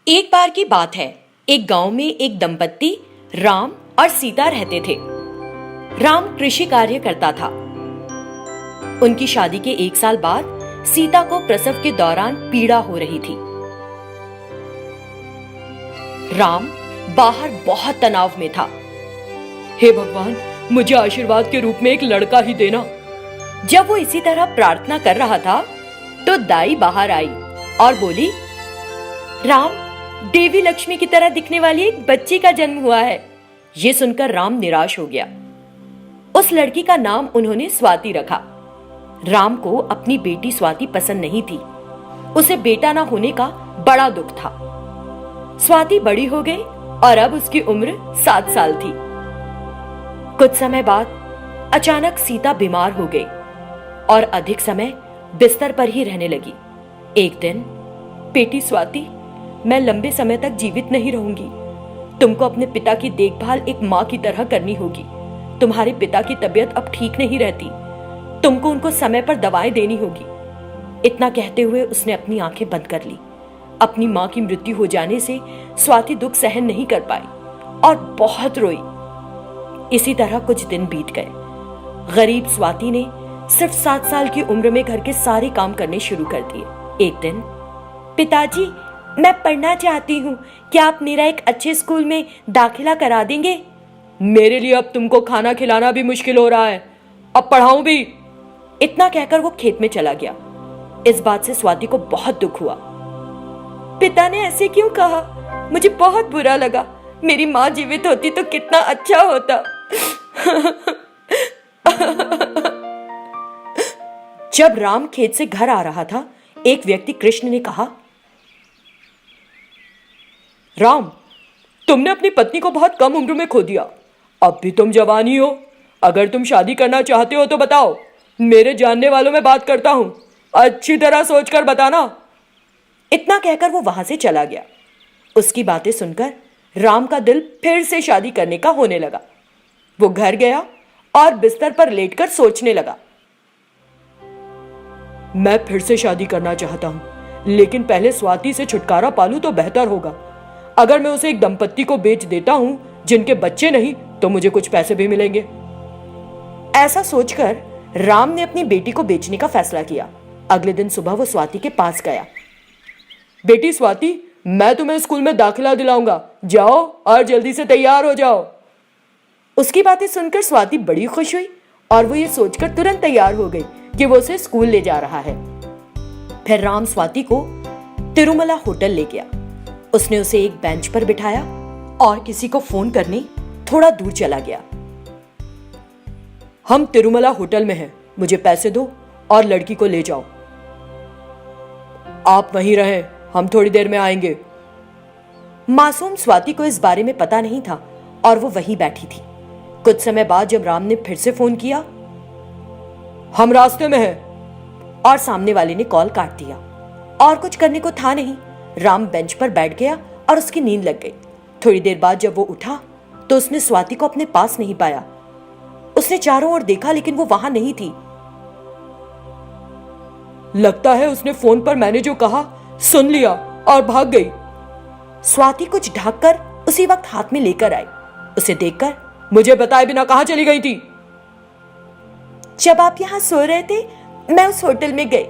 एक बार की बात है। एक गांव में एक दंपत्ति राम और सीता रहते थे। राम कृषि कार्य करता था। उनकी शादी के 1 साल बाद सीता को प्रसव के दौरान पीड़ा हो रही थी। राम बाहर बहुत तनाव में था। हे भगवान, मुझे आशीर्वाद के रूप में एक लड़का ही देना। जब वो इसी तरह प्रार्थना कर रहा था तो दाई बाहर आई और बोली, राम, देवी लक्ष्मी की तरह दिखने वाली एक बच्ची का जन्म हुआ है। ये सुनकर राम निराश हो गया। उस लड़की का नाम उन्होंने स्वाति रखा। राम को अपनी बेटी स्वाति पसंद नहीं थी। उसे बेटा ना होने का बड़ा दुख था। स्वाति बड़ी हो गई और अब उसकी उम्र 7 साल थी। कुछ समय बाद अचानक सीता बीमार हो गई और अधिक समय बिस्तर पर ही रहने लगी। एक दिन, बेटी स्वाति, मैं लंबे समय तक जीवित नहीं रहूंगी। तुमको अपने पिता की देखभाल एक माँ की तरह करनी होगी। तुम्हारे पिता की तबीयत अब ठीक नहीं रहती। तुमको उनको समय पर दवाएं देनी होगी। इतना कहते हुए उसने अपनी आंखें बंद कर ली। अपनी माँ की मृत्यु हो जाने से स्वाति दुख सहन नहीं कर पाई और बहुत रोई। इसी तरह कुछ दिन बीत गए। गरीब स्वाति ने सिर्फ 7 साल की उम्र में घर के सारे काम करने शुरू कर दिए। एक दिन, पिताजी, मैं पढ़ना चाहती हूँ, क्या आप मेरा एक अच्छे स्कूल में दाखिला करा देंगे? मेरे लिए अब तुमको खाना खिलाना भी मुश्किल हो रहा है, अब पढ़ाऊं भी। इतना कहकर वो खेत में चला गया। इस बात से स्वाति को बहुत दुख हुआ। पिता ने ऐसे क्यों कहा? मुझे बहुत बुरा लगा। मेरी माँ जीवित होती तो कितना अच्छा होता। जब राम खेत से घर आ रहा था, एक व्यक्ति कृष्ण ने कहा, राम, तुमने अपनी पत्नी को बहुत कम उम्र में खो दिया। अब भी तुम जवान ही हो। अगर तुम शादी करना चाहते हो तो बताओ, मेरे जानने वालों में बात करता हूं। अच्छी तरह सोचकर बताना। इतना कहकर वो वहां से चला गया। उसकी बातें सुनकर राम का दिल फिर से शादी करने का होने लगा। वो घर गया और बिस्तर पर लेटकर सोचने लगा, मैं फिर से शादी करना चाहता हूं, लेकिन पहले स्वाति से छुटकारा पालूं तो बेहतर होगा। अगर मैं उसे एक दंपत्ति को बेच देता हूं जिनके बच्चे नहीं, तो मुझे कुछ पैसे भी मिलेंगे। ऐसा सोचकर राम ने अपनी बेटी को बेचने का फैसला किया। अगले दिन सुबह वो स्वाति के पास गया। बेटी स्वाति, मैं तुम्हें स्कूल में दाखिला दिलाऊंगा। जाओ और जल्दी से तैयार हो जाओ। उसकी बातें सुनकर स्वाति बड़ी खुश हुई और वो ये सोचकर तुरंत तैयार हो गई कि वो उसे स्कूल ले जा रहा है। फिर राम स्वाति को तिरुमला होटल ले गया। उसने उसे एक बेंच पर बिठाया और किसी को फोन करने थोड़ा दूर चला गया। हम तिरुमला होटल में हैं, मुझे पैसे दो और लड़की को ले जाओ। आप वहीं रहें, हम थोड़ी देर में आएंगे। मासूम स्वाति को इस बारे में पता नहीं था और वो वहीं बैठी थी। कुछ समय बाद जब राम ने फिर से फोन किया, हम रास्ते में हैं, और सामने वाले ने कॉल काट दिया। और कुछ करने को था नहीं। राम बेंच पर बैठ गया और उसकी नींद लग गई। थोड़ी देर बाद जब वो उठा तो उसने स्वाति को अपने पास नहीं पाया। उसने चारों ओर देखा लेकिन वो वहां नहीं थी। लगता है उसने फोन पर मैंने जो कहा सुन लिया और भाग गई। स्वाति कुछ ढककर उसी वक्त हाथ में लेकर आई। उसे देखकर, मुझे बताए बिना कहां चली गई थी? जब आप यहाँ सो रहे थे, मैं उस होटल में गई।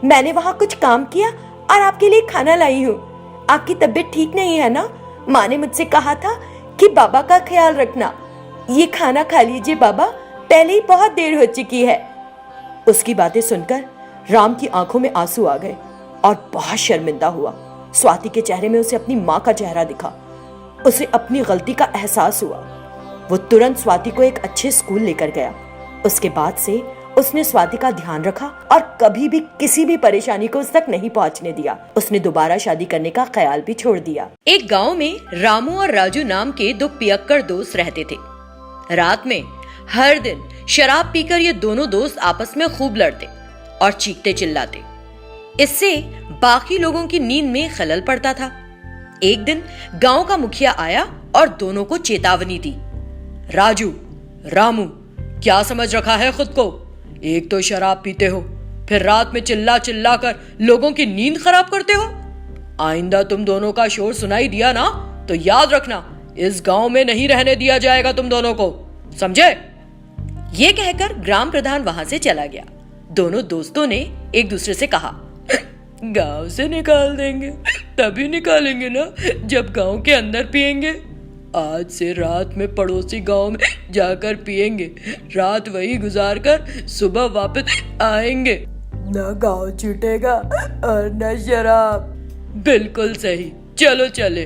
मैंने वहां कुछ काम किया और आपके लिए खाना लाई हूँ। आपकी तबीयत ठीक नहीं है ना? माँ ने मुझसे कहा था कि बाबा का ख्याल रखना। ये खाना खा लीजिए बाबा, पहले ही बहुत देर हो चुकी है। उसकी बातें सुनकर राम की आंखों में आंसू आ गए और बहुत शर्मिंदा हुआ। स्वाति के चेहरे में उसे अपनी माँ का चेहरा दिखा। उसे अपनी गलती का एहसास हुआ। वो तुरंत स्वाति को एक अच्छे स्कूल लेकर गया। उसके बाद से उसने स्वाति का ध्यान रखा और कभी भी किसी भी परेशानी को उस तक नहीं पहुंचने दिया। उसने दोबारा शादी करने का ख्याल भी छोड़ दिया। एक गांव में रामू और राजू नाम के 2 पियक्कड़ दोस्त रहते थे। रात में हर दिन शराब पीकर ये दोनों दोस्त आपस में खूब लड़ते और चीखते चिल्लाते। इससे बाकी लोगों की नींद में खलल पड़ता था। एक दिन गांव का मुखिया आया और दोनों को चेतावनी दी। राजू, रामू, क्या समझ रखा है खुद को? एक तो शराब पीते हो, फिर रात में चिल्ला चिल्ला कर लोगों की नींद खराब करते हो। आइंदा तुम दोनों का शोर सुनाई दिया ना तो याद रखना, इस गांव में नहीं रहने दिया जाएगा तुम दोनों को, समझे? ये कहकर ग्राम प्रधान वहां से चला गया। दोनों दोस्तों ने एक दूसरे से कहा, गांव से निकाल देंगे, तभी निकालेंगे ना जब गांव के अंदर पिएंगे। आज से रात में पड़ोसी गांव में जाकर पिएंगे, रात वही गुजार कर सुबह वापस आएंगे। न गांव छूटेगा और न शराब। बिल्कुल सही, चलो चले।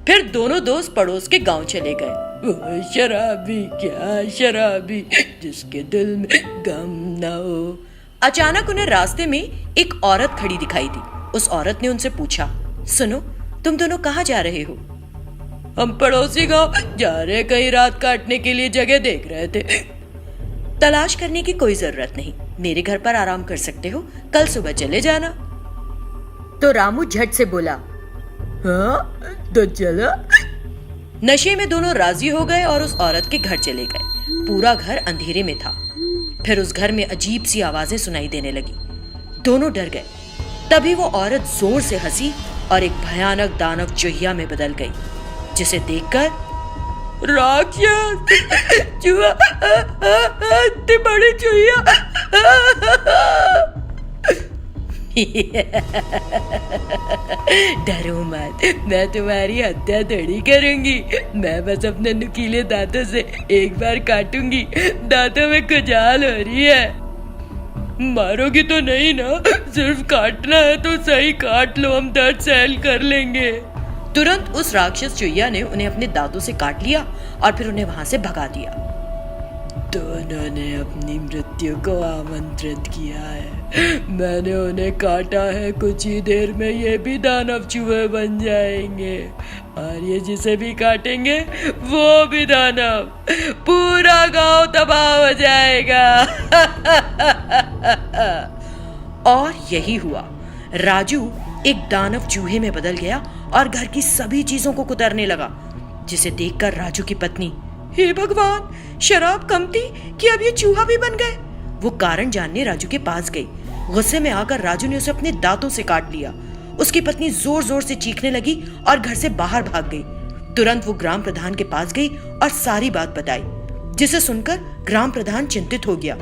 फिर दोनों दोस्त पड़ोस के गांव चले गए। वो शराबी क्या शराबी, जिसके दिल में गम न हो। अचानक उन्हें रास्ते में एक औरत खड़ी दिखाई दी। उस औरत ने उनसे पूछा, सुनो, तुम दोनों कहाँ जा रहे हो? हम पड़ोसी गांव जा रहे, कहीं रात काटने के लिए जगह देख रहे थे। तलाश करने की कोई जरूरत नहीं, मेरे घर पर आराम कर सकते हो, कल सुबह चले जाना। तो रामू झट से बोला, हाँ तो चलो। नशे में दोनों राजी हो गए और उस औरत के घर चले गए। पूरा घर अंधेरे में था। फिर उस घर में अजीब सी आवाजें सुनाई देने लगी। दोनों डर गए। तभी वो औरत जोर से हंसी और एक भयानक दानव चूहिया में बदल गई, जिसे देखकर राक्षस, चूहा, इतनी बड़ी चूहिया। डरो मत, मैं तुम्हारी हत्या थोड़ी करूंगी। मैं बस अपने नुकीले दांतों से एक बार काटूंगी। दांतों में खुजाल हो रही है। मारोगी तो नहीं ना? सिर्फ काटना है तो सही, काट लो, हम दर्द सहन कर लेंगे। तुरंत उस राक्षस चूहिया ने उन्हें अपने दांतों से काट लिया और फिर उन्हें वहां से भगा दिया। दोनों ने अपनी मृत्यु को आमंत्रित किया है। मैंने उन्हें काटा है, कुछ ही देर में ये भी दानव चूहे बन जाएंगे और ये जिसे भी काटेंगे वो भी दानव। पूरा गांव तबाह हो जाएगा। और यही हुआ। राजू एक दानव चूहे में बदल गया और घर की सभी चीजों को कुतरने लगा, जिसे देखकर राजू की पत्नी, हे भगवान, शराब कम थी कि अब ये चूहा भी बन गए। वो कारण जानने राजू के पास गई। गुस्से में आकर राजू ने उसे अपने दांतों से काट लिया। उसकी पत्नी जोर जोर से चीखने लगी और घर से बाहर भाग गई। तुरंत वो ग्राम प्रधान के पास गई और सारी बात बताई, जिसे सुनकर ग्राम प्रधान चिंतित हो गया।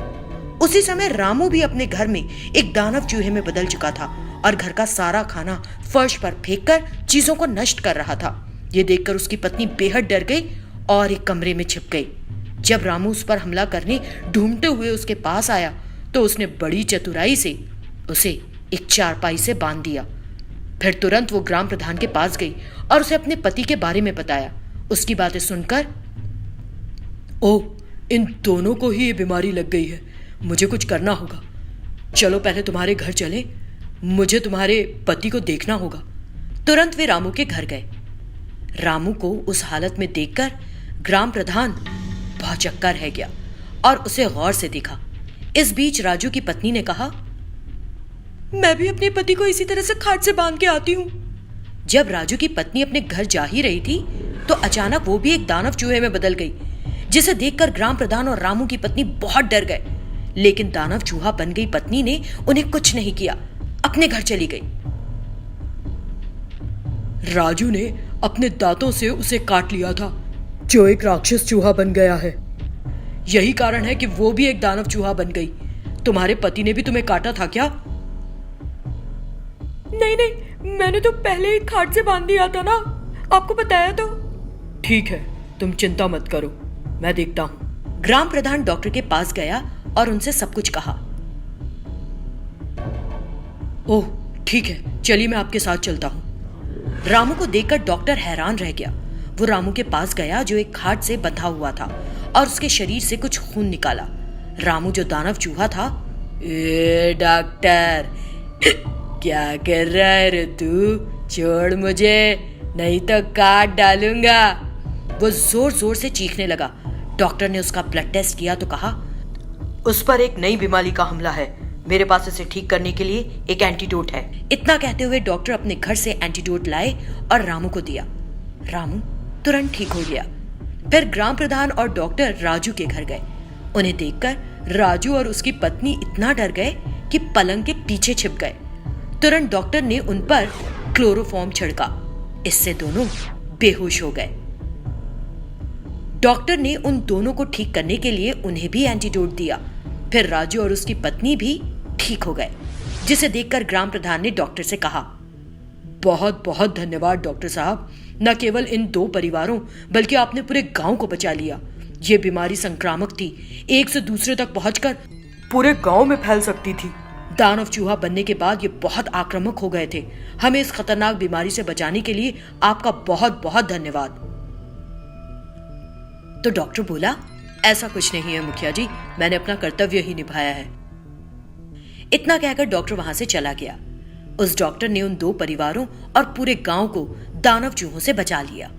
उसी समय रामू भी अपने घर में एक दानव चूहे में बदल चुका था और घर का सारा खाना फर्श पर फेंककर चीजों को नष्ट कर रहा था। ये देखकर उसकी पत्नी बेहद डर गई और एक कमरे में छिप गई। जब रामू उस पर हमला करने ढूंढते हुए उसके पास आया तो उसने बड़ी चतुराई से उसे एक चारपाई से बांध दिया। फिर तुरंत वो ग्राम प्रधान के पास गई और उसे अपने पति के बारे में बताया। उसकी बातें सुनकर, ओह, इन दोनों को ही ये बीमारी लग गई है, मुझे कुछ करना होगा। चलो पहले तुम्हारे घर चले, मुझे तुम्हारे पति को देखना होगा। तुरंत वे रामू के घर गए। रामू को उस हालत में देखकर ग्राम प्रधान भौचक्का रह गया और उसे गौर से देखा। इस बीच राजू की पत्नी ने कहा, मैं भी अपने पति को इसी तरह से खाट से बांध के आती हूँ। जब राजू की पत्नी अपने घर जा ही रही थी तो अचानक वो भी एक दानव चूहे में बदल गई, जिसे देखकर ग्राम प्रधान और रामू की पत्नी बहुत डर गए। लेकिन दानव चूहा बन गई पत्नी ने उन्हें कुछ नहीं किया, अपने घर चली गई। राजू ने अपने दांतों से उसे काट लिया था, जो एक राक्षस चूहा बन गया है। यही कारण है कि वो भी एक दानव चूहा बन गई। तुम्हारे पति ने भी तुम्हें काटा था क्या? नहीं नहीं, मैंने तो पहले ही खाट से बांध दिया था ना, आपको बताया तो। ठीक है, तुम चिंता मत करो, मैं देखता हूँ। ग्राम प्रधान डॉक्टर के पास गया और उनसे सब कुछ कहा। ओह ठीक है, चलिए मैं आपके साथ चलता हूँ। रामू को देखकर डॉक्टर हैरान रह गया। वो रामू के पास गया जो एक खाट से बंधा हुआ था और उसके शरीर से कुछ खून निकाला। रामू जो दानव चूहा था, ए डॉक्टर, क्या कर रहा है रे तू? छोड़ मुझे, नहीं तो काट डालूंगा। वो जोर जोर से चीखने लगा। डॉक्टर ने उसका ब्लड टेस्ट किया तो कहा, उस पर एक नई बीमारी का हमला है, मेरे पास इसे ठीक करने के लिए एक एंटीडोट है। इतना कहते हुए डॉक्टर अपने घर से एंटीडोट लाए और रामू को दिया। रामू तुरंत ठीक हो गया। फिर ग्राम प्रधान और डॉक्टर राजू के घर गए। उन्हें देखकर राजू और उसकी पत्नी इतना डर गए कि पलंग के पीछे छिप गए। तुरंत डॉक्टर ने उन पर क्लोरोफॉर्म छिड़का। इससे दोनों बेहोश हो गए। डॉक्टर ने उन दोनों को ठीक करने के लिए उन्हें भी एंटीडोट दिया। फिर राजू और उसकी पत्नी भी ठीक हो गए, जिसे देखकर ग्राम प्रधान ने डॉक्टर से कहा, बहुत बहुत धन्यवाद डॉक्टर साहब। न केवल इन 2 परिवारों बल्कि आपने पूरे गांव को बचा लिया। ये बीमारी संक्रामक थी, एक से दूसरे तक पहुंचकर पूरे गांव में फैल सकती थी। दानव चूहा बनने के बाद ये बहुत आक्रामक हो गए थे। हमें इस खतरनाक बीमारी से बचाने के लिए आपका बहुत बहुत धन्यवाद। तो डॉक्टर बोला, ऐसा कुछ नहीं है मुखिया जी, मैंने अपना कर्तव्य ही निभाया है। इतना कहकर डॉक्टर वहां से चला गया। उस डॉक्टर ने उन 2 परिवारों और पूरे गांव को दानव चूहों से बचा लिया।